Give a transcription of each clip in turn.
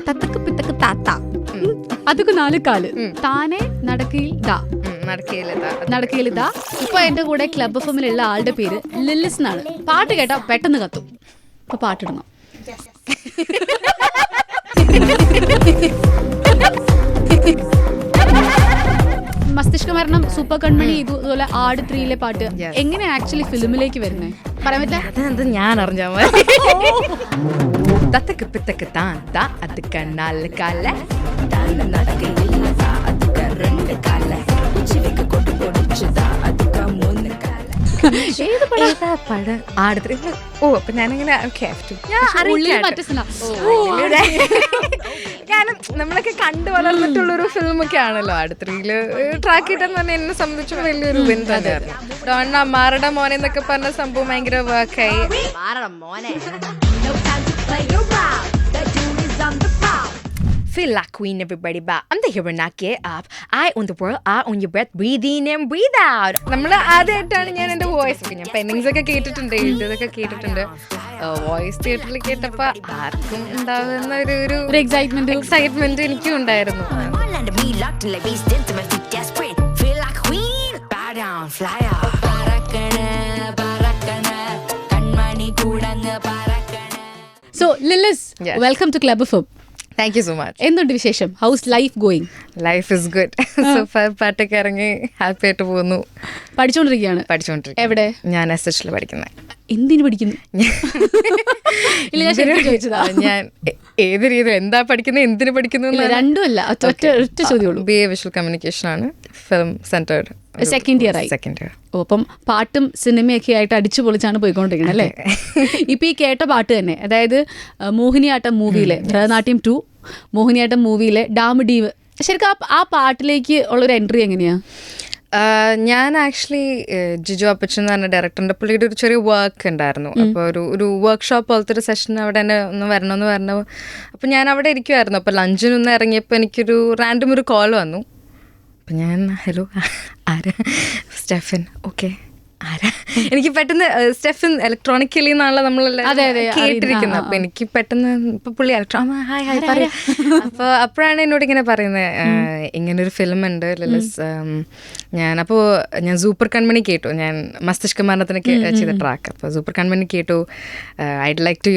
തത്തക്ക് പിത്തക്ക് താത്ത അതൊക്കെ 4 കാല് താനെ നടക്കയിലിതാ. ഇപ്പൊ എന്റെ കൂടെ ക്ലബ് എഫ്എമ്മിലുള്ള ആളുടെ പേര് ലില്ലിസ് എന്നാണ്. പാട്ട് കേട്ടാ പെട്ടെന്ന് കത്തും. അപ്പൊ പാട്ടിടണം. മസ്തിഷ്ക മരണം, സൂപ്പർ കൺമണി, ഇതുപോലെ ആട് 3 പാട്ട് എങ്ങനെ ആക്ച്വലി ഫിലിമിലേക്ക് വരുന്നേ പറയാൻ പറ്റില്ല. അതെന്ത് ഞാൻ അറിഞ്ഞാ മതി. തത്തക്ക് പിത്തക്ക് താത്ത അത് കണ്ണാല് കാല ഏത് പടം ആടുത്രി. ഓ അപ്പൊ ഞാനിങ്ങനെ കാരണം നമ്മളൊക്കെ കണ്ടു വളർന്നിട്ടുള്ളൊരു ഫിലിമൊക്കെ ആണല്ലോ ആടുത്രിയില്. ട്രാക്ക് ഇട്ടെന്ന് പറഞ്ഞാൽ എന്നെ സംബന്ധിച്ച് വലിയൊരു വിൻ തന്നെയായിരുന്നു. ഡോണ്ണ മാറട മോനെ എന്നൊക്കെ പറഞ്ഞ സംഭവം ഭയങ്കര വർക്കായി. Feel like queen, everybody back. I'm the hero, not get up. I on the world, I on your breath, breathe in and breathe out. നമ്മൾ ആദ്യമായിട്ടാണ് ഞാൻ എൻ്റെ വോയിസ് ഒക്കെ ഞാൻ പെന്നിങ്സ് ഒക്കെ കേട്ടിട്ടുണ്ട്, എഴുതിയതൊക്കെ കേട്ടിട്ടുണ്ട്. വോയിസ് തിയേറ്ററിൽ കേട്ടപ്പോൾ ആർക്കും ഉണ്ടാകുന്ന ഒരു എക്സൈറ്റ്മെന്റ് എനിക്കും ഉണ്ടായിരുന്നു. So Lillis, welcome to Club FM. Thank you so much. എന്തുണ്ട് വിശേഷം? House life going? Life is good. So പാട്ടൊക്കെ ഇറങ്ങി ഹാപ്പി ആയിട്ട് പോകുന്നു. പഠിച്ചോണ്ടിരിക്കുകയാണ്. എവിടെ? ഞാൻ SH പഠിക്കുന്നത്. എന്തിനു പഠിക്കുന്നു? ഞാൻ ഏത് രീതിയിൽ എന്താ പഠിക്കുന്നത്, എന്തിനു പഠിക്കുന്നു? രണ്ടുമല്ല, ഒറ്റ ചോദ്യമുള്ളൂ. BA വിഷ്വൽ കമ്മ്യൂണിക്കേഷൻ ആണ്, ഫിലിം സെന്റേർഡ്. Second year. ഓ അപ്പം പാട്ടും സിനിമയൊക്കെ ആയിട്ട് അടിച്ചു പൊളിച്ചാണ് പോയിക്കൊണ്ടിരിക്കുന്നത് അല്ലേ? ഇപ്പൊ ഈ കേട്ട പാട്ട് തന്നെ, അതായത് മോഹിനിയാട്ടം മൂവിയിലെ ഭരതനാട്യം 2 മോഹിനിയാട്ടം മൂവിയിലെ ഡാം ഡീവ്, ശരിക്കും ആ പാട്ടിലേക്ക് ഉള്ളൊരു എൻട്രി എങ്ങനെയാ? ഞാൻ ആക്ച്വലി ജിജു അപ്പച്ചൻ എന്ന് പറഞ്ഞ ഡയറക്ടറിൻ്റെ പുള്ളിയുടെ ഒരു ചെറിയ വർക്ക് ഉണ്ടായിരുന്നു. അപ്പോൾ ഒരു വർക്ക്ഷോപ്പ് പോലത്തെ ഒരു സെഷൻ അവിടെ തന്നെ ഒന്ന് വരണമെന്ന് പറഞ്ഞു. അപ്പോൾ ഞാൻ അവിടെ ഇരിക്കുമായിരുന്നു. അപ്പോൾ ലഞ്ചിനൊന്ന് ഇറങ്ങിയപ്പോൾ എനിക്കൊരു റാൻഡം ഒരു കോൾ വന്നു. അപ്പം ഞാൻ ഹലോ ആരാ? സ്റ്റെഫൻ. ഓക്കെ ആരാ? എനിക്ക് പെട്ടെന്ന് സ്റ്റെഫൻ ഇലക്ട്രോണിക്കലി എന്നാണല്ലോ നമ്മളെല്ലാം കേട്ടിരിക്കുന്നത്. അപ്പോൾ എനിക്ക് പെട്ടെന്ന് ഇപ്പോൾ പുള്ളി ഹായ് ഹായ് പറയാം. അപ്പോൾ അപ്പോഴാണ് എന്നോട് ഇങ്ങനെ പറയുന്നത്, ഇങ്ങനൊരു ഫിലിം ഉണ്ട് ലില്ലിസ്. ഞാൻ സൂപ്പർ കൺമണി കേട്ടു. ഞാൻ മസ്തിഷ്ക മരണത്തിനൊക്കെ ചെയ്ത ട്രാക്ക്. അപ്പോൾ സൂപ്പർ കൺമണി കേട്ടു. ഐഡ് ലൈക്ക് ടു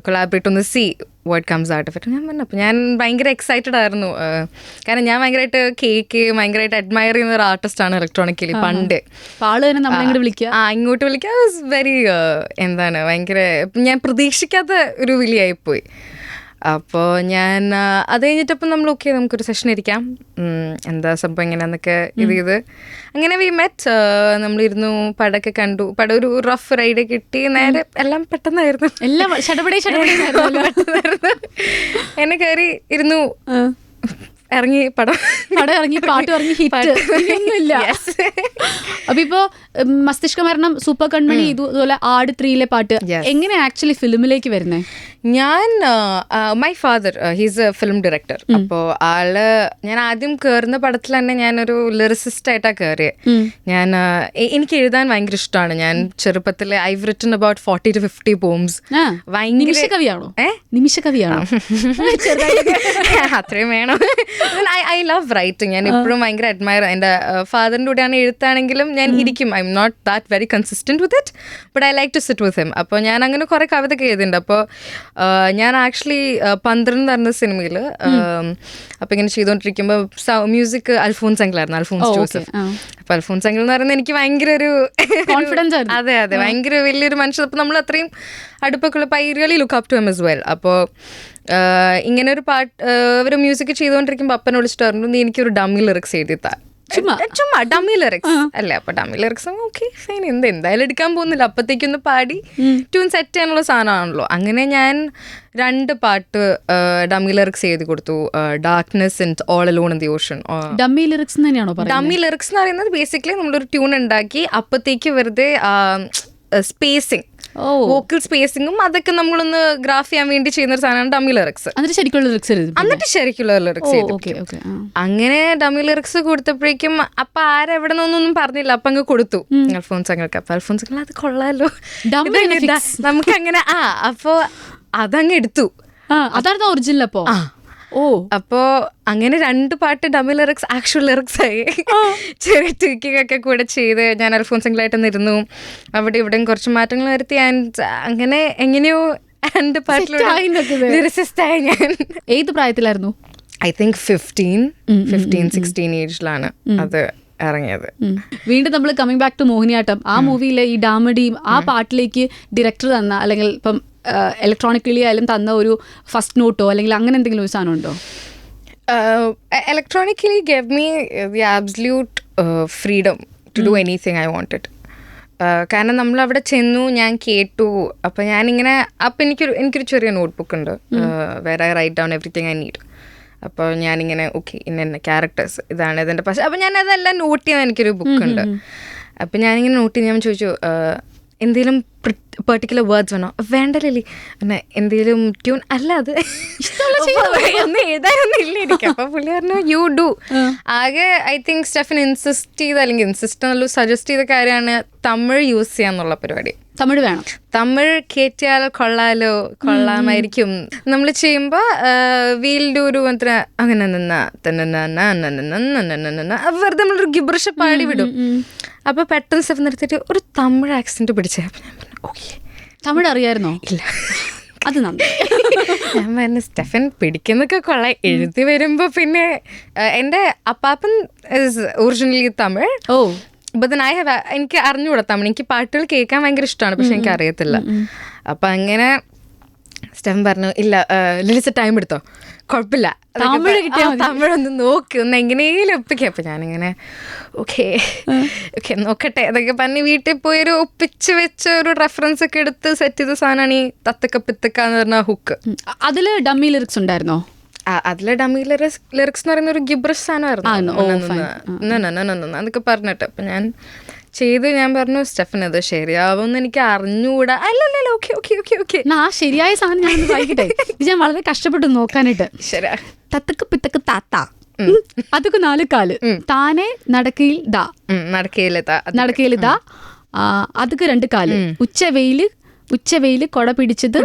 കൊളാബറേറ്റ് ഒന്ന് see what comes out of it. ഞാൻ പറഞ്ഞു. അപ്പോൾ ഞാൻ ഭയങ്കര എക്സൈറ്റഡ് ആയിരുന്നു. കാരണം ഞാൻ ഭയങ്കരമായിട്ട് ഭയങ്കരമായിട്ട് അഡ്മയർ ചെയ്യുന്ന ഒരു ആർട്ടിസ്റ്റാണ് ഇലക്ട്രോണിക്കലി പണ്ട്. ഇങ്ങോട്ട് വിളിക്കുക വാസ് വെരി എന്താണ് ഭയങ്കര ഞാൻ പ്രതീക്ഷിക്കാത്ത ഒരു വിളിയായിപ്പോയി. അപ്പോൾ ഞാൻ അത് കഴിഞ്ഞിട്ടപ്പം നമ്മൾ ഓക്കെ നമുക്കൊരു സെഷൻ ഇരിക്കാം, എന്താ സംഭവം എങ്ങനെയാന്നൊക്കെ ഇത് അങ്ങനെ വി മെറ്റ്. നമ്മളിരുന്നു, പടമൊക്കെ കണ്ടു. പടം ഒരു റഫ് റൈഡ് കിട്ടി. നേരെ എല്ലാം പെട്ടെന്നായിരുന്നു, പെട്ടെന്നായിരുന്നു. എന്നെ കയറി ഇരുന്നു, ഇറങ്ങി പടം ഇറങ്ങി, പാട്ട് ഇറങ്ങി, ഹിറ്റ്. അപ്പൊ ഇപ്പോ മസ്തിഷ്ക മരണം, സൂപ്പർ കൺമണി, ഇതുപോലെ ആട് 3 പാട്ട് എങ്ങനെ ആക്ച്വലി ഫിലിമിലേക്ക് വരുന്നേ? ഞാൻ my father he's A film director. അപ്പോൾ ഞാൻ ആദ്യം കയറുന്ന പടത്തിൽ തന്നെ ഞാനൊരു ലിറിസിസ്റ്റ് ആയിട്ടാണ് കയറിയത്. എനിക്ക് എഴുതാൻ ഭയങ്കര ഇഷ്ടമാണ്. ഞാൻ ചെറുപ്പത്തിൽ I've written about 40 to 50 poems. നിമിഷകവിയാണോ? നിമിഷകവിയാണോ? അത്രയും വേണം. I love writing. ഞാൻ ഇപ്പോഴും ഭയങ്കര അഡ്മയർ. എൻ്റെ ഫാദറിൻ്റെ കൂടെയാണ് എഴുത്താണെങ്കിലും ഞാൻ ഇരിക്കും. I am not that very consistent with it, but I like to sit with him. അപ്പോൾ ഞാൻ അങ്ങനെ കുറേ കവിതയൊക്കെ എഴുതിയിട്ടുണ്ട്. അപ്പോൾ ഞാൻ ആക്ച്വലി 12 എന്ന് പറഞ്ഞ സിനിമയിൽ അപ്പോൾ ഇങ്ങനെ ചെയ്തുകൊണ്ടിരിക്കുമ്പോൾ മ്യൂസിക് അൽഫോൻസ് അങ്കിളായിരുന്നു, അൽഫോൻസ് ജോസഫ്. അപ്പോൾ അൽഫോൻസ് അങ്കിൾ എന്ന് പറയുന്നത് എനിക്ക് ഭയങ്കര ഒരു കോൺഫിഡൻസ്. അതെ ഭയങ്കര വലിയൊരു മനുഷ്യർ. അപ്പോൾ നമ്മൾ അത്രയും അടുപ്പൊക്കെ I really look up to him as well. അപ്പോൾ ഇങ്ങനെ ഒരു പാട്ട് അവർ മ്യൂസിക് ചെയ്തുകൊണ്ടിരിക്കുമ്പോൾ അപ്പനെ വിളിച്ചിട്ട് പറഞ്ഞു, നീ എനിക്കൊരു ഡമ്മി ലിറിക്സ് എഴുതിത്താ. ചുമ്മാ ഡമ്മി ലിറിക്സ് അല്ലേ? അപ്പൊ ഡമ്മി ലിറിക്സ് ഓക്കെ ഫൈൻ, എന്തായാലും എടുക്കാൻ പോകുന്നില്ല, അപ്പത്തേക്കൊന്ന് പാടി ട്യൂൺ സെറ്റ് ചെയ്യാനുള്ള സാധനമാണല്ലോ. അങ്ങനെ ഞാൻ 2 പാട്ട് ഡമ്മി ലിറിക്സ് എഴുതി കൊടുത്തു. Darkness and all alone in the Ocean. Dummy lyrics തന്നെയാണോ? ഡമ്മി ലിറിക്സ് എന്ന് പറയുന്നത് ബേസിക്കലി നമ്മളൊരു ട്യൂൺ ഉണ്ടാക്കി അപ്പത്തേക്ക് വെറുതെ സ്പേസിങ്, വോക്കൽ സ്പേസിങ്ങും അതൊക്കെ നമ്മളൊന്ന് ഗ്രാഫ് ചെയ്യാൻ വേണ്ടി ചെയ്യുന്ന ഒരു സാധനമാണ് ഡമ്മി ലിറിക്സ്. എന്നിട്ട് ശരിക്കുള്ള ലിറിക്സ് അങ്ങനെ ഡമ്മി ലിറിക്സ് കൊടുത്തപ്പോഴേക്കും അപ്പൊ ആരെവിടെ നിന്നൊന്നും പറഞ്ഞില്ല, അപ്പൊ അങ്ങ് കൊടുത്തു അൽഫോൻസ് അങ്കിൾക്ക്. അപ്പൊ അൽഫോൻസ് അങ്കിൾ അത് കൊള്ളാലോ, നമുക്ക് അങ്ങനെ അപ്പൊ അതങ്ങ് എടുത്തു. അതാണ് ഒറിജിനൽ. അപ്പോ ഓ അപ്പോ അങ്ങനെ 2 പാട്ട് ഡമ്മി ലിറിക്സ് ആക്ച്വൽ ലിറിക്സ് ആയി. ചെറിയ ട്വീക്കിംഗ് ഒക്കെ കൂടെ ചെയ്ത് ഞാൻ അൽഫോൻസിംഗിലായിട്ട് നിന്നിരുന്നു. അവിടെ ഇവിടെയും കുറച്ച് മാറ്റങ്ങൾ വരുത്തി. ആൻഡ് അങ്ങനെ എങ്ങനെയോ 2 പാട്ടിലൂടെ ലിറിസിസ്റ്റ് ആയി ഞാൻ. ഏത് പ്രായത്തിലായിരുന്നു? ഐ തിങ്ക് 15-16 ഏജിലാണ് അത് ഇറങ്ങിയത്. വീണ്ടും നമ്മൾ കമ്മിങ് ബാക്ക് ടു മോഹിനിയാട്ടം, ആ മൂവിയിലെ ഈ ഡാമഡിയും ആ പാട്ടിലേക്ക് ഡയറക്ടർ തന്ന അല്ലെങ്കിൽ ഇപ്പം ഇലക്ട്രോണിക്കലി ആയാലും തന്ന ഒരു ഫസ്റ്റ് നോട്ടോ അല്ലെങ്കിൽ അങ്ങനെ എന്തെങ്കിലും ഒരു സാധനം ഉണ്ടോ? Electronically gave me the absolute freedom to do anything I wanted. കാരണം നമ്മളവിടെ ചെന്നു, ഞാൻ കേട്ടു. അപ്പം ഞാനിങ്ങനെ അപ്പം എനിക്കൊരു ചെറിയ നോട്ട്ബുക്ക് ഉണ്ട് where I write down everything I need. അപ്പോൾ ഞാനിങ്ങനെ ഓക്കെ ഇന്ന ക്യാരക്ടേഴ്സ് ഇതാണ് ഇതിൻ്റെ പക്ഷേ അപ്പം ഞാൻ അതെല്ലാം നോട്ട് ചെയ്യാൻ എനിക്കൊരു ബുക്കുണ്ട്. അപ്പം ഞാനിങ്ങനെ നോട്ട് ചെയ്ത് ഞാൻ ചോദിച്ചു എന്തെങ്കിലും പെർട്ടിക്കുലർ വേർഡ്സ് വേണോ? വേണ്ടല്ലേ പിന്നെ എന്തെങ്കിലും ട്യൂൺ അല്ല അത് ഒന്നും എഴുതാനൊന്നും ഇല്ല എനിക്ക്. അപ്പം പുള്ളി പറഞ്ഞു യു ഡു. ആകെ ഐ തിങ്ക് സ്റ്റെഫൻ ഇൻസിസ്റ്റ് ചെയ്ത് അല്ലെങ്കിൽ ഇൻസിസ്റ്റ് എന്നുള്ള സജസ്റ്റ് ചെയ്ത കാര്യമാണ് തമിഴ് യൂസ് ചെയ്യാന്നുള്ള പരിപാടി. തമിഴ് വേണം, തമിഴ് കേറ്റിയാൽ കൊള്ളാമായിരിക്കും. നമ്മൾ ചെയ്യുമ്പോൾ വീൽഡ് ഒരു അങ്ങനെ വെറുതെ നമ്മളൊരു ഗിബ്രിഷ് പാടി വിടും. അപ്പോൾ പെട്ടെന്ന് സ്റ്റെഫ് നിർത്തിയിട്ട് ഒരു തമിഴ് ആക്സെന്റ് പിടിച്ചേ. അപ്പം ഞാൻ പറഞ്ഞു ഓക്കെ. തമിഴ് അറിയായിരുന്നോ? ഇല്ല. അത് നന്നായി. ഞാൻ പറഞ്ഞു സ്റ്റെഫൻ പിടിക്കുന്നൊക്കെ കൊള്ളാം, എഴുതി വരുമ്പോൾ പിന്നെ എൻ്റെ അപ്പാപ്പൻ ഒറിജിനലി തമിഴ്. ഓ ബട്ട് ദെൻ എനിക്ക് അറിഞ്ഞുകൂടാ തമിഴ്. എനിക്ക് പാട്ടുകൾ കേൾക്കാൻ ഭയങ്കര ഇഷ്ടമാണ്, പക്ഷെ എനിക്ക് അറിയത്തില്ല. അപ്പം അങ്ങനെ സ്റ്റെഫൻ പറഞ്ഞു ഇല്ല ലിലിച്ച ടൈം എടുത്തോ, കുഴപ്പമില്ല, തമിഴൊന്ന് നോക്ക്, ഒന്ന് എങ്ങനെയും ഒപ്പിക്കാം. അപ്പം ഞാനിങ്ങനെ ഓക്കെ നോക്കട്ടെ അതൊക്കെ പറഞ്ഞ് വീട്ടിൽ പോയി ഒരു ഒപ്പിച്ച് വെച്ച ഒരു റെഫറൻസ് ഒക്കെ എടുത്ത് സെറ്റ് ചെയ്ത സാധനമാണ് ഈ തത്തക്ക പിത്തക്ക എന്ന് പറഞ്ഞ ഹുക്ക്. അതിൽ ഡമ്മി ലിറിക്സ് ഉണ്ടായിരുന്നോ? അതിലെ ഡമ്മി ലിറിക്സ് എന്ന് പറയുന്ന ഒരു ഗിബ്രിഷ് സാധനമായിരുന്നു അതൊക്കെ പറഞ്ഞിട്ട്. അപ്പം ഞാൻ ചെയ്ത് ഞാൻ പറഞ്ഞു സ്റ്റെഫൻ അത് ശരിയാവുമെന്ന് എനിക്ക് അറിഞ്ഞുകൂടാ. അല്ലല്ല ഓക്കെ ഓക്കെ ഓക്കെ ഓക്കെ ആ ശരിയായ സാധനം ഞാൻ വായിക്കട്ടെ. ഇത് ഞാൻ വളരെ കഷ്ടപ്പെട്ടു നോക്കാനായിട്ട്. ശരി. തത്തക്ക് പിത്തക്ക് താത്ത അതൊക്കെ 4 കാല് താനെ നടക്കയിൽ ദാ നടക്കയിൽ ദാ അതൊക്കെ 2 കാല് ഉച്ചവെയില് കൊട പിടിച്ചത്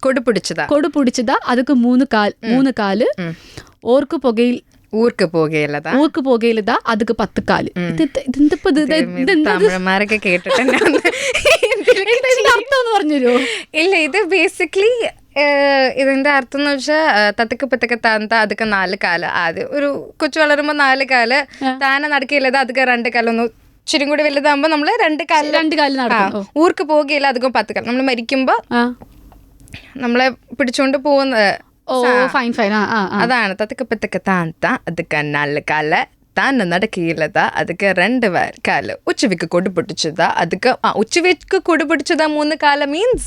കൊട പിടിച്ചതാ അതൊക്കെ 3 കാല് ഓർക്ക് പോകയില്ലതാ അതൊക്കെ 10 കാല്. തമിഴന്മാരൊക്കെ കേട്ടിട്ട് അർത്ഥം പറഞ്ഞുതരുമോ? ഇല്ല, ഇത് ബേസിക്കലി ഇതിന്റെ അർത്ഥം എന്ന് വെച്ചാൽ തത്തക്ക് പത്തക്ക താന്ത അതൊക്കെ 4 കാല്. ആദ്യം ഒരു കൊച്ചു വളരുമ്പോ 4 കാല്, താനെ നടക്കില്ലത് അതൊക്കെ 2 കാലൊന്നും ഇച്ചിരി കൂടി വലുതാകുമ്പോ നമ്മള് 2 കാല് നടക്കും. ഊർക്ക് പോകുകയില്ല അതൊക്കെ 10 കാലം. നമ്മൾ മരിക്കുമ്പോ നമ്മളെ പിടിച്ചോണ്ട് പോകുന്നത് അതാണ് തത്തക്ക പത്തക്ക താന്ത അതൊക്കെ 4 കാല്, താനെ നടക്കില്ലതാ അതൊക്കെ 2 കാല്, ഉച്ചവയ്ക്ക് കൊടുപിടിച്ചതാ അതൊക്കെ ഉച്ചവയ്ക്ക് കൊടുപിടിച്ചതാ 3 കാല്. Means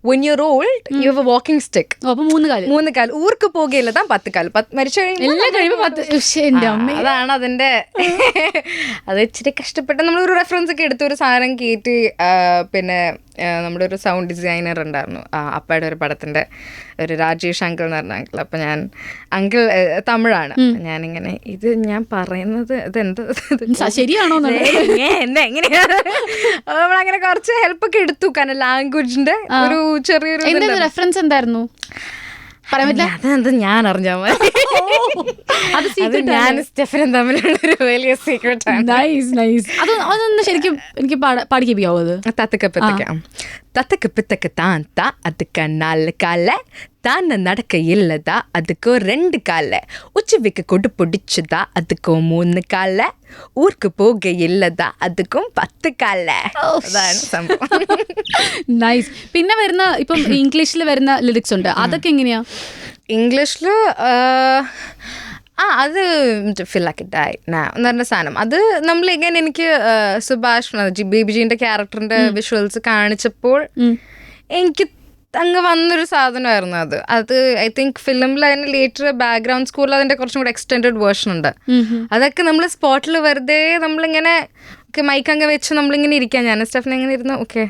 when you're old you have a walking stick. അപ്പൊ 3 കാല് ഊർക്ക് പോകുകയില്ലതാ 10 കാല്. മരിച്ചു കഴിയുമ്പോൾ അതാണ് അതിന്റെ. അത് ഇച്ചിരി കഷ്ടപ്പെട്ട് നമ്മളൊരു റെഫറൻസ് ഒക്കെ എടുത്ത് ഒരു സാധനം കയറ്റി. പിന്നെ നമ്മുടെ ഒരു സൗണ്ട് ഡിസൈനർ ഉണ്ടായിരുന്നു അപ്പയുടെ ഒരു പടത്തിന്റെ ഒരു രാജേഷ് അങ്കിൾ എന്ന് പറഞ്ഞ അങ്കിൾ. അപ്പം ഞാൻ അങ്കിൾ തമിഴാണ്. ഞാനിങ്ങനെ ഇത് ഞാൻ പറയുന്നത് ഇതെന്താ ശരിയാണോ എന്താ എങ്ങനെയാണ് നമ്മളങ്ങനെ കുറച്ച് ഹെൽപ്പ് ഒക്കെ എടുത്തു. കാരണം ലാംഗ്വേജിന്റെ ഒരു ചെറിയൊരു റെഫറൻസ് എന്തായിരുന്നു അതെന്താ ഞാൻ അറിഞ്ഞാൽ മതി. അത് ഞാൻ സ്റ്റെഫനും തമ്മിലുള്ള ഒരു വലിയ സീക്രട്ട് ആണ്. അതൊന്ന് ശരിക്കും എനിക്ക് പാടിക്കാവോ? അത് തത്തക്ക് പിത്തക്ക് താന്ത അതൊക്കെ 4 കാല്, താനെ നടക്ക ഇല്ലതാ അതൊക്കെ 2 കാല്, ഉച്ചവയ്ക്ക് കൊടു പൊടിച്ചതാ അതൊക്കെ 3 കാല്, ഊർക്ക് പോകുകയില്ലതാ അതൊക്കെ 10 കാല്. അതാണ് സംഭവം. നൈസ്. പിന്നെ വരുന്ന ഇപ്പം ഇംഗ്ലീഷിൽ വരുന്ന ലിറിക്സ് ഉണ്ട്, അതൊക്കെ എങ്ങനെയാ? ഇംഗ്ലീഷിൽ അത് ഫീൽ ലൈക്ക് ഇറ്റ് ഡൈ എന്ന് പറഞ്ഞ സാധനം. അത് നമ്മൾ ഇങ്ങനെ എനിക്ക് സുഭാഷ് ബേബിജീൻ്റെ ക്യാരക്ടറിന്റെ വിഷ്വൽസ് കാണിച്ചപ്പോൾ എനിക്ക് അങ്ങ് വന്നൊരു സാധനമായിരുന്നു അത്. ഐ തിങ്ക് ഫിലിമിൽ അതിന് ലേറ്റർ ബാക്ക്ഗ്രൗണ്ട് സ്കോറിൽ അതിന്റെ കുറച്ചും കൂടെ എക്സ്റ്റെൻഡഡ് വേർഷൻ ഉണ്ട്. അതൊക്കെ നമ്മൾ സ്പോട്ടിൽ വെറുതെ നമ്മളിങ്ങനെ മൈക്ക് അങ്ങ് വെച്ച് നമ്മളിങ്ങനെ ഇരിക്കാം. ഞാൻ സ്റ്റെഫിനെ ഇങ്ങനെ ഇരുന്നു ഓക്കെ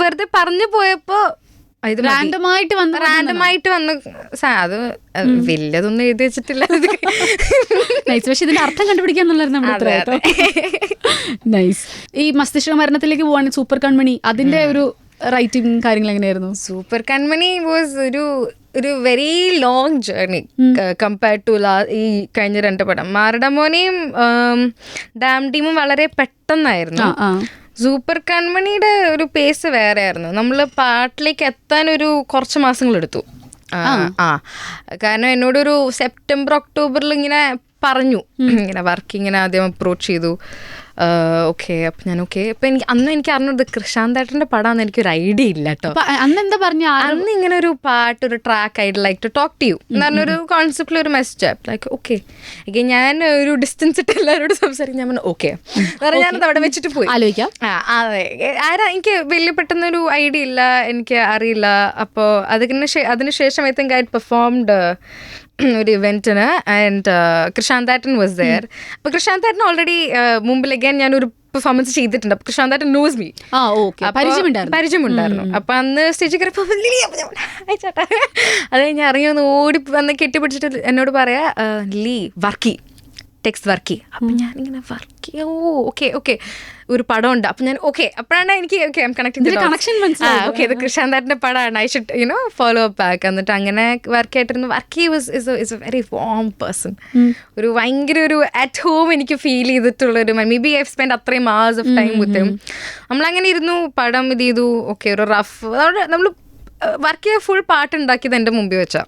വെറുതെ പറഞ്ഞു പോയപ്പോ റാൻഡമായിട്ട് വന്ന് അത് വലിയതൊന്നും എഴുതി വെച്ചിട്ടില്ല. പക്ഷെ ഇതിന്റെ അർത്ഥം കണ്ടുപിടിക്കാന്നുള്ളായിരുന്നു. നൈസ്. ഈ മസ്തിഷ്ക മരണത്തിലേക്ക് പോവാണെങ്കിൽ സൂപ്പർ കൺമണി അതിന്റെ ഒരു റൈറ്റിംഗ് കാര്യങ്ങൾ എങ്ങനെയായിരുന്നു? സൂപ്പർ കൺമണി വാസ് ഒരു very long journey compared to ഈ കഴിഞ്ഞ 2 പടം. മാരടമോനെയും ഡാം ടീമും വളരെ പെട്ടെന്നായിരുന്നു. സൂപ്പർ കൺമണിയുടെ ഒരു പേസ് വേറെ ആയിരുന്നു. നമ്മൾ പാട്ടിലേക്ക് എത്താൻ കുറച്ച് മാസങ്ങളെടുത്തു. കാരണം എന്നോടൊരു സെപ്റ്റംബർ ഒക്ടോബറിൽ ഇങ്ങനെ പറഞ്ഞു, ഇങ്ങനെ വർക്ക് ഇങ്ങനെ ആദ്യം അപ്രോച്ച് ചെയ്തു. ഓക്കെ, അപ്പം ഞാൻ ഓക്കെ. അപ്പം എനിക്ക് അറിഞ്ഞത് കൃഷാന്തേട്ടൻ്റെ പടമാണെന്ന് എനിക്കൊരു ഐഡിയ ഇല്ല കേട്ടോ. അന്ന് എന്താ പറഞ്ഞ? അന്ന് ഇങ്ങനെ ഒരു പാട്ട്, ഒരു track I'd like to talk to you എന്ന് പറഞ്ഞൊരു കോൺസെപ്റ്റിൽ ഒരു മെസ്സേജ് ലൈക്ക് ഓക്കെ. ഞാൻ ഒരു ഡിസ്റ്റൻസ് ഇട്ട് എല്ലാവരോടും സംസാരിക്കും. ഞാൻ ഓക്കെ ഞാനത് അവിടെ വെച്ചിട്ട് പോയി ആലോചിക്കാം. അതെ, എനിക്ക് വലിയ പെട്ടെന്നൊരു ഐഡിയ ഇല്ല, എനിക്ക് അറിയില്ല. അപ്പോൾ അതിനുശേഷം ഐ തിങ്ക് ഐ പെർഫോംഡ് ഒരു ഇവന്റിന് ആൻഡ് കൃഷാന്തേട്ടൻ വാസ് ദെയർ. അപ്പോൾ കൃഷാന്തേട്ടൻ ഓൾറെഡി മുമ്പിൽ ഞാനൊരു പെർഫോമൻസ് ചെയ്തിട്ടുണ്ട്. അപ്പോൾ കൃഷാന്തേട്ടൻ നോസ് മീ, പരിചയമുണ്ടായിരുന്നു. അപ്പം അന്ന് സ്റ്റേജിൽ കയറിയപ്പോൾ അയച്ചാട്ടാ അത് കഴിഞ്ഞ് ഇറങ്ങി വന്ന് ഓടി വന്ന് കെട്ടിപ്പിടിച്ചിട്ട് എന്നോട് പറയാ ലീ വർക്കി ടെക്സ്റ്റ് വർക്കി. അപ്പം ഞാനിങ്ങനെ വർക്കി ഓക്കെ ഒരു പടമുണ്ട്. അപ്പം ഞാൻ ഓക്കെ, അപ്പോഴാണ് എനിക്ക് ഓക്കെ ഓക്കെ ഇത് കൃഷാന്തേട്ടൻ്റെ പടമാണ്, I should follow up back. എന്നിട്ട് അങ്ങനെ വർക്ക് ആയിട്ടിരുന്നു. Varkey is a very warm person. ഒരു ഭയങ്കര ഒരു അറ്റ് ഹോം എനിക്ക് ഫീൽ ചെയ്തിട്ടുള്ളൊരു, മേ ബി ഐ സ്പെൻഡ് അത്രയും hours of time with him. നമ്മളങ്ങനെ ഇരുന്നു, പടം ഇത് ചെയ്തു. ഓക്കെ, ഒരു റഫ് നമ്മൾ വർക്ക് ഫുൾ പാട്ടുണ്ടാക്കിയത് എൻ്റെ മുമ്പിൽ വെച്ചാ.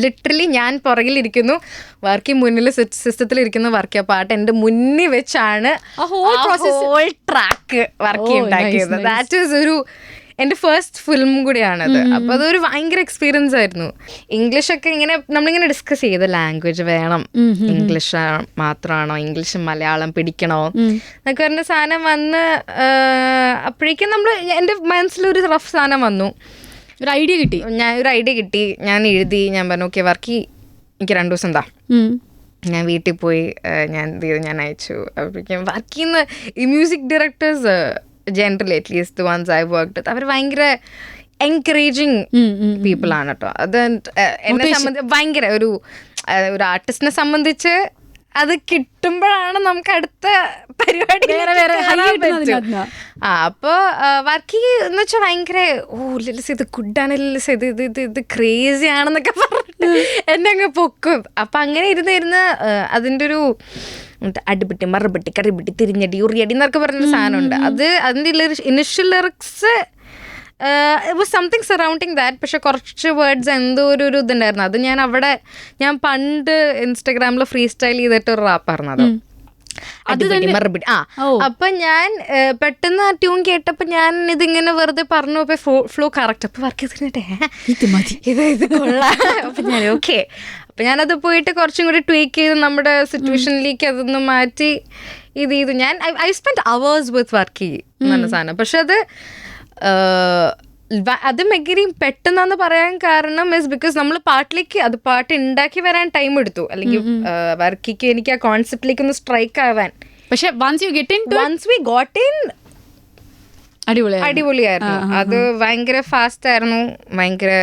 ലിറ്ററലി ഞാൻ പുറകിലിരിക്കുന്നു, വർക്കി മുന്നിൽ സിസ്റ്റത്തിലിരിക്കുന്നു, വർക്കി പാട്ട് എൻ്റെ മുന്നിൽ വെച്ചാണ് ഹോൾ ട്രാക്ക് വർക്കി ഉണ്ടാക്കിയത്. ദാറ്റ് ഈസ് എൻ്റെ ഫസ്റ്റ് ഫിലിം കൂടിയാണത്. അപ്പോൾ അതൊരു ഭയങ്കര എക്സ്പീരിയൻസ് ആയിരുന്നു. ഇംഗ്ലീഷൊക്കെ ഇങ്ങനെ നമ്മളിങ്ങനെ ഡിസ്കസ് ചെയ്ത് ലാംഗ്വേജ് വേണം, ഇംഗ്ലീഷ് മാത്രമാണോ, ഇംഗ്ലീഷ് മലയാളം പിടിക്കണോ എന്നൊക്കെ പറഞ്ഞ സാധനം വന്ന് അപ്പോഴേക്കും എൻ്റെ മനസ്സിലൊരു റഫ് സാധനം വന്നു. ഒരു ഐഡിയ കിട്ടി. ഞാൻ എഴുതി. ഞാൻ പറഞ്ഞു ഓക്കെ വർക്കി എനിക്ക് 2 ദിവസം എന്താ. ഞാൻ വീട്ടിൽ പോയി ഞാൻ അയച്ചു. അപ്പോഴേക്കും വർക്കിന്ന് ഈ music directors generally at least the ones I worked with അവർ ഭയങ്കര എൻകറേജിങ് പീപ്പിൾ ആണ് കേട്ടോ. അത് എന്നെ സംബന്ധിച്ച് ഭയങ്കര ഒരു ആർട്ടിസ്റ്റിനെ സംബന്ധിച്ച് അത് കിട്ടുമ്പോഴാണ് നമുക്ക് അടുത്ത പരിപാടി. അപ്പോൾ വർക്കി എന്ന് വെച്ചാൽ ഭയങ്കര ലിലിസ് ഇത് ഗുഡാണ്, ലിലിസ് ഇത് ക്രേസി ആണെന്നൊക്കെ പറഞ്ഞിട്ട് എന്നെ അങ്ങ് പൊക്കും. അപ്പം അങ്ങനെ ഇരുന്ന് അതിൻ്റെ ഒരു അടിപിട്ടി മറുപിട്ടി കറിപിട്ടി തിരിഞ്ഞടി ഉറിയടി എന്നൊക്കെ പറഞ്ഞൊരു സാധനമുണ്ട്. അതിൻ്റെ initial lyrics it was something surrounding that. പക്ഷെ കുറച്ച് വേർഡ്സ് എന്തോ ഒരു ഇതുണ്ടായിരുന്നു. അത് ഞാൻ പണ്ട് ഇൻസ്റ്റാഗ്രാമിൽ ഫ്രീ സ്റ്റൈൽ ചെയ്തിട്ട് ഒരു റാപ്പായിരുന്നു അത്. മറുപടി അപ്പൊ ഞാൻ പെട്ടെന്ന് ആ ട്യൂൺ കേട്ടപ്പോ ഞാൻ ഇതിങ്ങനെ വെറുതെ പറഞ്ഞു. അപ്പൊ ഫ്ലോ കറക്റ്റ്. അപ്പൊ വർക്ക് ഇത് കൊള്ളാം. അപ്പൊ ഞാൻ ഓക്കെ. അപ്പൊ ഞാനത് പോയിട്ട് കുറച്ചും കൂടി ട്വീക്ക് ചെയ്ത് നമ്മുടെ സിറ്റുവേഷനിലേക്ക് അതൊന്ന് മാറ്റി ഇത് ചെയ്തു. ഞാൻ I spend hours with work നല്ല സാധനം. പക്ഷെ അത് മെഗരിയും പെട്ടെന്നാന്ന് പറയാൻ കാരണം ഇസ് ബിക്കോസ് നമ്മൾ പാട്ട് ഉണ്ടാക്കി വരാൻ ടൈം എടുത്തു. അല്ലെങ്കിൽ വർക്കിക്ക് എനിക്ക് ആ കോൺസെപ്റ്റിലേക്ക് ഒന്ന് സ്ട്രൈക്ക് ആവാൻ. പക്ഷെ വൺസ് വി ഗോട്ട് ഇൻ അടിപൊളിയായിരുന്നു. അത് ഭയങ്കര ഫാസ്റ്റ് ആയിരുന്നു. ഭയങ്കര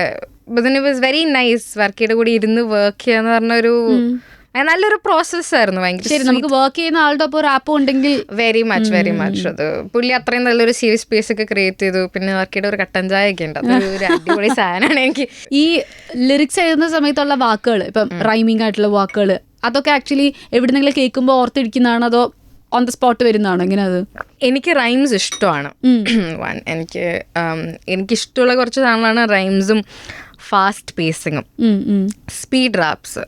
ഇറ്റ് വാസ് വെരി നൈസ്. വർക്കിയുടെ കൂടി ഇരുന്ന് വർക്ക് ചെയ്യാന്ന് പറഞ്ഞൊരു നല്ലൊരു പ്രോസസ് ആയിരുന്നു. ഭയങ്കര നമുക്ക് വർക്ക് ചെയ്യുന്ന ആളുടെ ഒപ്പം ഒരു ആപ്പ് ഉണ്ടെങ്കിൽ വെരി മച്ച് അത് പുള്ളി അത്രയും നല്ലൊരു സേഫ് സ്പേസ് ഒക്കെ ക്രിയേറ്റ് ചെയ്തു. പിന്നെ വർക്കിയുടെ ഒരു കട്ടൻ ചായ ഒക്കെ ഉണ്ട്. അതൊരു അടിപൊളി സാധനമാണ്. എനിക്ക് ഈ ലിറിക്സ് എഴുതുന്ന സമയത്തുള്ള വാക്കുകൾ, ഇപ്പം റൈമിംഗ് ആയിട്ടുള്ള വാക്കുകൾ, അതൊക്കെ ആക്ച്വലി എവിടെന്നെങ്കിലും കേൾക്കുമ്പോൾ ഓർത്തിരിക്കുന്നതാണോ അതോ ഓൺ ദ സ്പോട്ട് വരുന്നതാണോ? എങ്ങനെ? അത് എനിക്ക് റൈംസ് ഇഷ്ടമാണ്. എനിക്കിഷ്ടമുള്ള കുറച്ച് സാധനങ്ങളാണ് റൈംസും ഫാസ്റ്റ് പേസിങ്ങും സ്പീഡ് റാപ്സ്.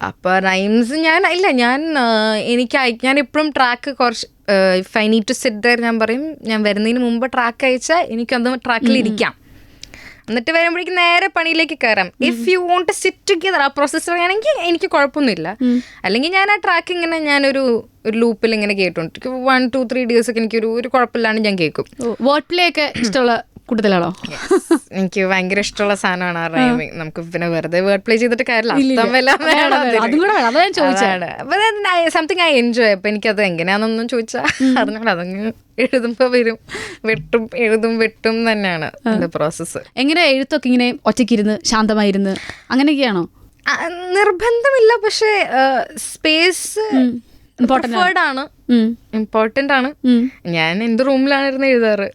അപ്പോൾ റൈംസ് ഞാൻ എപ്പോഴും ട്രാക്ക് കുറച്ച് if I need to sit there ഞാൻ പറയും, ഞാൻ വരുന്നതിന് മുമ്പ് ട്രാക്ക് അയച്ചാൽ എനിക്കത് ട്രാക്കിലിരിക്കാം. എന്നിട്ട് വരുമ്പോഴേക്കും നേരെ പണിയിലേക്ക് കയറാം. If you want to sit together ആ പ്രോസസ്സ് പറയുകയാണെങ്കിൽ എനിക്ക് കുഴപ്പമൊന്നുമില്ല. അല്ലെങ്കിൽ ഞാൻ ആ ട്രാക്ക് ഇങ്ങനെ ഞാനൊരു ലൂപ്പിൽ ഇങ്ങനെ കേട്ടോണ്ടിരിക്കും. 1, 2, 3 days ഒക്കെ എനിക്കൊരു കുഴപ്പമില്ലാണ്ട് ഞാൻ കേൾക്കും. വേർഡ് പ്ലേ ഒക്കെ ഇഷ്ടമുള്ള കൂടുതലാണോ? എനിക്ക് ഭയങ്കര ഇഷ്ടമുള്ള സാധനമാണ് ആ റൈമിങ്. നമുക്ക് പിന്നെ വെറുതെ വേർഡ് പ്ലേ ചെയ്തിട്ട് കാര്യമില്ല, സംതിങ് ഐ എൻജോയ്. അപ്പൊ എനിക്കത് എങ്ങനെയാണെന്നൊന്നും ചോദിച്ചാൽ അറിഞ്ഞോളൂ. അതങ്ങ് എഴുതുമ്പോൾ വരും, വെട്ടും തന്നെയാണ് എന്റെ പ്രോസസ്സ്. എങ്ങനെ എഴുത്തൊക്കെ ഇങ്ങനെ ഒറ്റയ്ക്കിരുന്ന് ശാന്തമായിരുന്ന് അങ്ങനെയൊക്കെയാണോ? നിർബന്ധമില്ല. പക്ഷെ സ്പേസ് പ്രിഫേർഡ് ആണ്, ഇമ്പോർട്ടൻ്റ് ആണ്. ഞാൻ എൻ്റെ റൂമിലാണ് എഴുതാറ്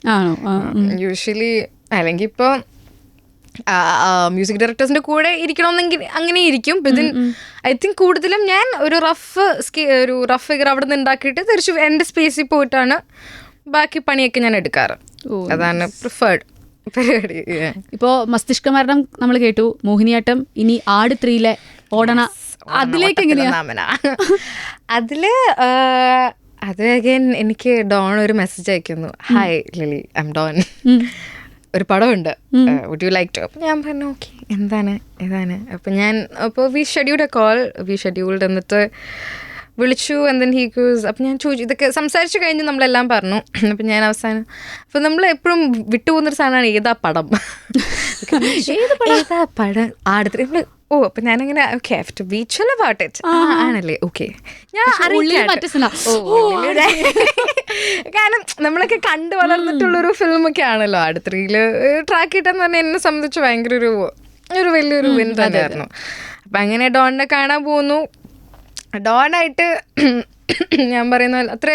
യൂഷ്വലി. അല്ലെങ്കിൽ ഇപ്പോൾ മ്യൂസിക് ഡയറക്ടേഴ്സിൻ്റെ കൂടെ ഇരിക്കണമെന്നെങ്കിൽ അങ്ങനെ ഇരിക്കും. ഇതിൻ ഐ തിങ്ക് കൂടുതലും ഞാൻ ഒരു റഫ് ഫിഗർ അവിടെ നിന്ന് ഉണ്ടാക്കിയിട്ട് തിരിച്ച് എൻ്റെ സ്പേസിൽ പോയിട്ടാണ് ബാക്കി പണിയൊക്കെ ഞാൻ എടുക്കാറ്. അതാണ് പ്രിഫേർഡ് പരിപാടി. ഇപ്പോൾ മസ്തിഷ്കമരണം നമ്മൾ കേട്ടു, മോഹിനിയാട്ടം, ഇനി ആട് 3 ഓടണ, അതിലേക്ക് എങ്ങനെയാ? അതില് അത് അഗൈൻ എനിക്ക് ഡോൺ ഒരു മെസ്സേജ് അയക്കുന്നു, hi Lily, I am Don, ഒരു പടമുണ്ട്, വുഡ് യു ലൈക്ക് ടു? അപ്പം ഞാൻ പറഞ്ഞു ഓക്കെ, എന്താണ് ഏതാണ്? അപ്പോൾ വി ഷെഡ്യൂൾഡ് എന്നിട്ട് വിളിച്ചു. ആൻഡ് ദെൻ ഹി ഗോസ്, അപ്പം ഞാൻ ചോദിച്ചു, ഇതൊക്കെ സംസാരിച്ച് കഴിഞ്ഞ് നമ്മളെല്ലാം പറഞ്ഞു. അപ്പം ഞാൻ അവസാനം, അപ്പം നമ്മൾ എപ്പോഴും വിട്ടുപോകുന്നൊരു സാധനമാണ് ഏതാ പടം, ഏതാ പടം ആടത്തിൽ. ഓ അപ്പം ഞാനങ്ങനെ okay have to be chill about it. ആണല്ലേ, ഓക്കെ. ഞാൻ കാരണം നമ്മളൊക്കെ കണ്ടു വളർന്നിട്ടുള്ളൊരു ഫിലിമൊക്കെ ആണല്ലോ ആടത്രിയിൽ. ട്രാക്ക് ഇട്ടെന്ന് പറഞ്ഞാൽ എന്നെ സംബന്ധിച്ച് ഭയങ്കര ഒരു വലിയൊരു വിൻ തന്നെയായിരുന്നു. അപ്പം അങ്ങനെ ഡോണിനെ കാണാൻ പോകുന്നു. ഡോണായിട്ട് ഞാൻ പറയുന്ന പോലെ അത്ര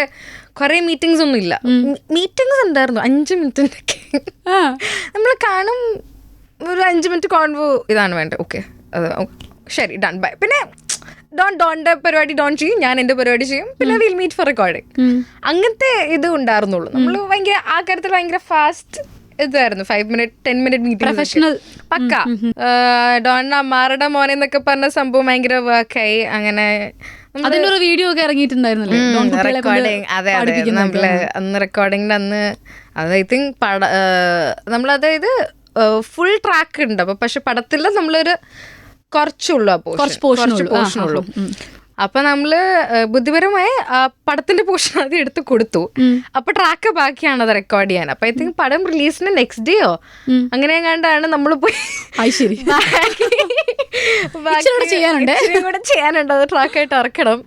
കുറേ മീറ്റിങ്സ് ഒന്നും ഇല്ല. മീറ്റിങ്സ് ഉണ്ടായിരുന്നു 5 മിനിറ്റിൻ്റെയൊക്കെ. നമ്മൾ കാണും, ഒരു 5 മിനിറ്റ് കോൺവോ ഇതാണ് വേണ്ടത്, ഓക്കെ അത് ശരി ഡൺ ബൈ. പിന്നെ ഡോണിൻ്റെ പരിപാടി ഡോൺ ചെയ്യും, ഞാൻ എൻ്റെ പരിപാടി ചെയ്യും, പിന്നെ വിൽ മീറ്റ് ഫോർ റെക്കോർഡിങ്. അങ്ങനത്തെ ഇത് ഉണ്ടായിരുന്നുള്ളൂ. നമ്മൾ ഭയങ്കര ആ കാര്യത്തിൽ ഭയങ്കര ഫാസ്റ്റ് ഇതായിരുന്നു. 5 മിനിറ്റ് 10 മിനിറ്റ് മീറ്റിംഗ് പ്രൊഫഷണൽ പക്ക. ഡോൺ അമ്മാറുടെ മോനെ എന്നൊക്കെ പറഞ്ഞ സംഭവം ഭയങ്കര വർക്കായി. അങ്ങനെ അതിന്റെ ഒരു വീഡിയോ ഒക്കെ ഇറങ്ങിയിട്ടുണ്ടായിരുന്നല്ലേ റെക്കോർഡിങ്. അതെ അതെ, നമ്മള് അന്ന് റെക്കോർഡിങ്ങിന്റെ അന്ന് അത് ഐ തിങ്ക് നമ്മളതായത് ഫുൾ ട്രാക്ക് ഉണ്ട്. അപ്പൊ പക്ഷെ പടത്തിൽ നമ്മളൊരു കുറച്ചുള്ളൂ, പോർഷനുള്ളൂ. അപ്പൊ നമ്മള് ബുദ്ധിപരമായി പടത്തിന്റെ പോർഷൻ അത് എടുത്ത് കൊടുത്തു. അപ്പൊ ട്രാക്ക് ബാക്കിയാണ് അത് റെക്കോർഡ് ചെയ്യാൻ. അപ്പൊ ഐ തിങ്ക് പടം റിലീസിന് നെക്സ്റ്റ് ഡേയോ അങ്ങനെ കണ്ടാണ് നമ്മൾ പോയി കൂടെ ചെയ്യാനുണ്ട്, അത് ട്രാക്കായിട്ട് ഇറക്കണം.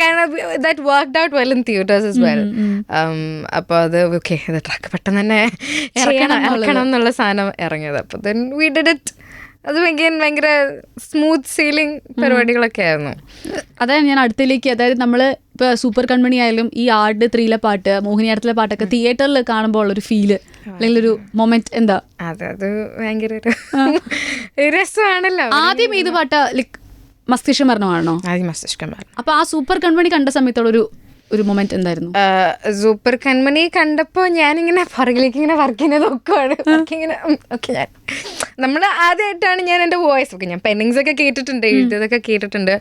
കാരണം that worked out well in theatres as well. അപ്പൊ അത് ഓക്കെ, അത് ട്രാക്ക് പെട്ടെന്ന് തന്നെ ഇറക്കണം എന്നുള്ള സാധനം ഇറങ്ങിയത്. അപ്പൊ ദെൻ വി ഡിഡ് ഇറ്റ്. അത് ഭയങ്കര സ്മൂത്ത് സെയിലിംഗ് പരിപാടികളൊക്കെ ആയിരുന്നു. അതായത് ഞാൻ അടുത്തേക്ക്, അതായത് നമ്മൾ ഇപ്പോൾ സൂപ്പർ കൺമണി ആയാലും ഈ ആട് 3 പാട്ട്, മോഹിനിയാട്ടത്തിലെ പാട്ടൊക്കെ തിയേറ്ററിൽ കാണുമ്പോൾ ഉള്ളൊരു ഫീല് അല്ലെങ്കിൽ ഒരു മൊമെന്റ് എന്താ? അതെ, അത് ഭയങ്കര രസമാണല്ലോ. ആദ്യം ഏത് പാട്ടാ? ലൈക്ക് മസ്തിഷ്കമരണമാണോ? ആദ്യം മസ്തിഷ്കമരണം. അപ്പോൾ ആ സൂപ്പർ കൺമണി കണ്ട സമയത്തുള്ളൊരു മൊമെന്റ് എന്തായിരുന്നു? സൂപ്പർ കൺമണി കണ്ടപ്പോൾ ഞാനിങ്ങനെ പുറകിലേക്ക് ഇങ്ങനെ വർക്ക് ചെയ്യുന്നത് നോക്കുവാണ്. ഇങ്ങനെ ഓക്കെ, നമ്മൾ ആദ്യമായിട്ടാണ് ഞാൻ എൻ്റെ വോയിസ് ഒക്കെ, ഞാൻ പെന്നിങ്സ് ഒക്കെ കേട്ടിട്ടുണ്ട്, എഴുതിയതൊക്കെ കേട്ടിട്ടുണ്ട്.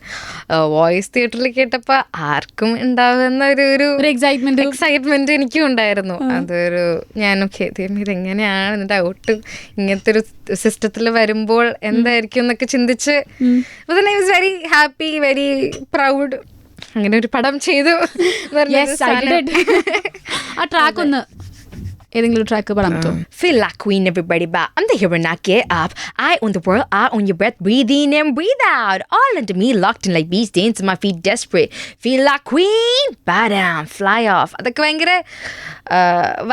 വോയിസ് തിയേറ്ററിൽ കേട്ടപ്പോൾ ആർക്കും ഉണ്ടാകുന്ന ഒരു എക്സൈറ്റ്മെന്റ് എനിക്കും ഉണ്ടായിരുന്നു. അതൊരു ഞാനൊക്കെ ഇതെങ്ങനെയാണ് ഇതിൻ്റെ ഔട്ട് ഇങ്ങനത്തെ ഒരു സിസ്റ്റത്തിൽ വരുമ്പോൾ എന്തായിരിക്കും എന്നൊക്കെ ചിന്തിച്ച് I was very happy, very proud. അങ്ങനെ ഒരു പടം ചെയ്തു. ആ ട്രാക്ക് ഒന്ന് ഏതെങ്കിലും ട്രാക്ക് പാടാൻ പറ്റുമോ? Feel like queen, everybody bow. I'm the hero, not get up. I own the world, I own your breath. Breathe in and breathe out. All into me, locked in like bees, dancing my feet desperate. Feel like queen, bow down, fly off. അതൊക്കെ ഭയങ്കര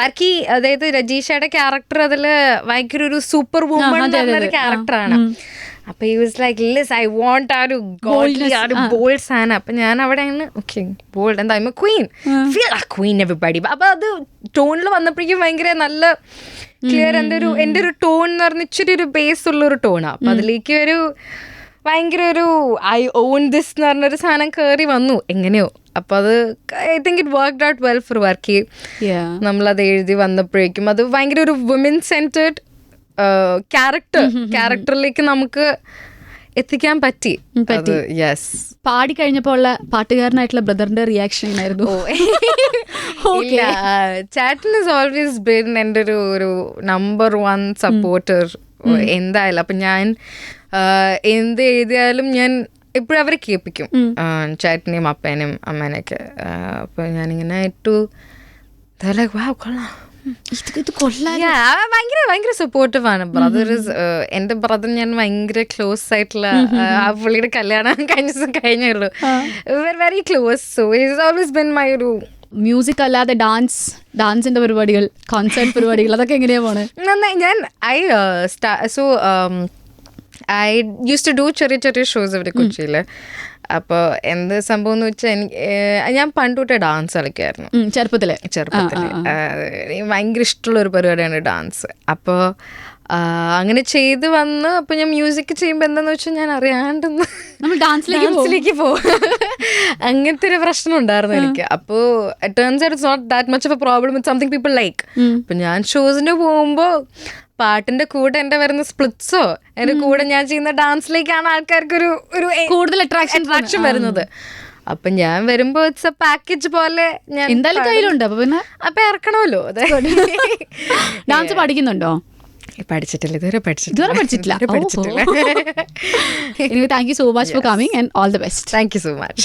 വർക്കി. അതായത് രജീഷയുടെ character അതിൽ ഭയങ്കര ഒരു super woman എന്നൊരു ക്യാരക്ടറാണ്. അപ്പൊ he was like, Liz, I want ആ ഒരു ഗോൾഡി, ആ ഒരു ബോൾഡ് സാധനം. അപ്പൊ ഞാൻ അവിടെ ഓക്കെ ബോൾഡ് എന്താ ക്വീൻ, ഫീൽ ആ ക്വീൻ എവരിബഡി. അപ്പൊ അത് ടോണിൽ വന്നപ്പോഴേക്കും ഭയങ്കര നല്ല ക്ലിയർ. എൻ്റെ ഒരു ടോൺ എന്ന് പറഞ്ഞ ഇച്ചിരി ഒരു ബേസ് ഉള്ളൊരു ടോണാണ്. അപ്പൊ അതിലേക്ക് ഒരു ഭയങ്കര ഒരു ഐ ഓൺ ദിസ് എന്ന് പറഞ്ഞൊരു സാധനം കയറി വന്നു എങ്ങനെയോ. അപ്പൊ അത് I think it worked out well for Varkey. നമ്മളത് എഴുതി വന്നപ്പോഴേക്കും അത് ഭയങ്കര ഒരു വുമൻ സെൻറ്റേർഡ് ക്യാരക്ടറിലേക്ക് നമുക്ക് എത്തിക്കാൻ പറ്റി. യെസ്. പാടി കഴിഞ്ഞപ്പോൾ ഉള്ള പാട്ടുകാരനായിട്ടുള്ള ബ്രദറിന്റെ റിയാക്ഷൻ ആയിരുന്നു? ചാറ്റൻ ഇസ് ഓൾവേസ് ബീൻ എൻ്റെ ഒരു നമ്പർ 1 സപ്പോർട്ടർ എന്തായാലും. അപ്പം ഞാൻ എന്ത് എഴുതിയാലും ഞാൻ എപ്പോഴും അവരെ കേൾപ്പിക്കും, ചാറ്റിനെയും അപ്പേനെയും അമ്മേനെയൊക്കെ. അപ്പോൾ ഞാനിങ്ങനെ ഇട്ടു കൊള്ളാം, ഭയങ്കര സപ്പോർട്ടീവ് ആണ്. ബ്രദർ എൻ്റെ ബ്രദർ ഞാൻ ഭയങ്കര ക്ലോസ് ആയിട്ടുള്ള, ആ പുള്ളിയുടെ കല്യാണം കഴിഞ്ഞേ ഉള്ളൂ. Very close. So is always been my ഒരു മ്യൂസിക് അല്ലാതെ ഡാൻസിന്റെ പരിപാടികൾ, കോൺസേർട്ട് പരിപാടികൾ, അതൊക്കെ എങ്ങനെയാ പോണേ? നന്നായി. ഞാൻ ഐ യൂസ് ടു ഡു ചെറിയ ചെറിയ ഷോസ് ഇവിടെ കൊച്ചിയിൽ. അപ്പോൾ എന്ത് സംഭവം എന്ന് വെച്ചാൽ ഞാൻ പണ്ട് തൊട്ടേ ഡാൻസ് കളിക്കുമായിരുന്നു ചെറുപ്പത്തിൽ. എനിക്ക് ഭയങ്കര ഇഷ്ടമുള്ള ഒരു പരിപാടിയാണ് ഡാൻസ്. അപ്പോൾ അങ്ങനെ ചെയ്ത് വന്ന് അപ്പോൾ ഞാൻ മ്യൂസിക് ചെയ്യുമ്പോൾ എന്താണെന്ന് വെച്ചാൽ ഞാൻ അറിയാണ്ടെന്ന് നമ്മൾ ഡാൻസിലേക്ക് പോകും. അങ്ങനത്തെ ഒരു പ്രശ്നം ഉണ്ടായിരുന്നു എനിക്ക്. അപ്പോൾ turns out it's not that much of a problem with something people like. അപ്പം ഞാൻ ഷോസിന് പോകുമ്പോൾ പാട്ടിന്റെ കൂടെ എൻ്റെ വരുന്ന സ്പ്ലിറ്റ്സോ എൻ്റെ കൂടെ ഞാൻ ചെയ്യുന്ന ഡാൻസിലേക്കാണ് ആൾക്കാർക്ക് ഒരു കൂടുതൽ അട്രാക്ഷൻ വരുന്നത്. അപ്പം ഞാൻ വരുമ്പോൾ ഇറ്റ്സ് എ പാക്കേജ് പോലെ ഞാൻ എന്തായാലും കയ്യിലുണ്ട്. അപ്പൊ പിന്നെ അപ്പം ഇറക്കണമല്ലോ. അതെ. ഡാൻസ് പഠിക്കുന്നുണ്ടോ? പഠിച്ചിട്ടില്ല, ഇതുവരെ പഠിച്ചിട്ടില്ല. Anyway, thank you so much for coming and all the best. Thank you so much.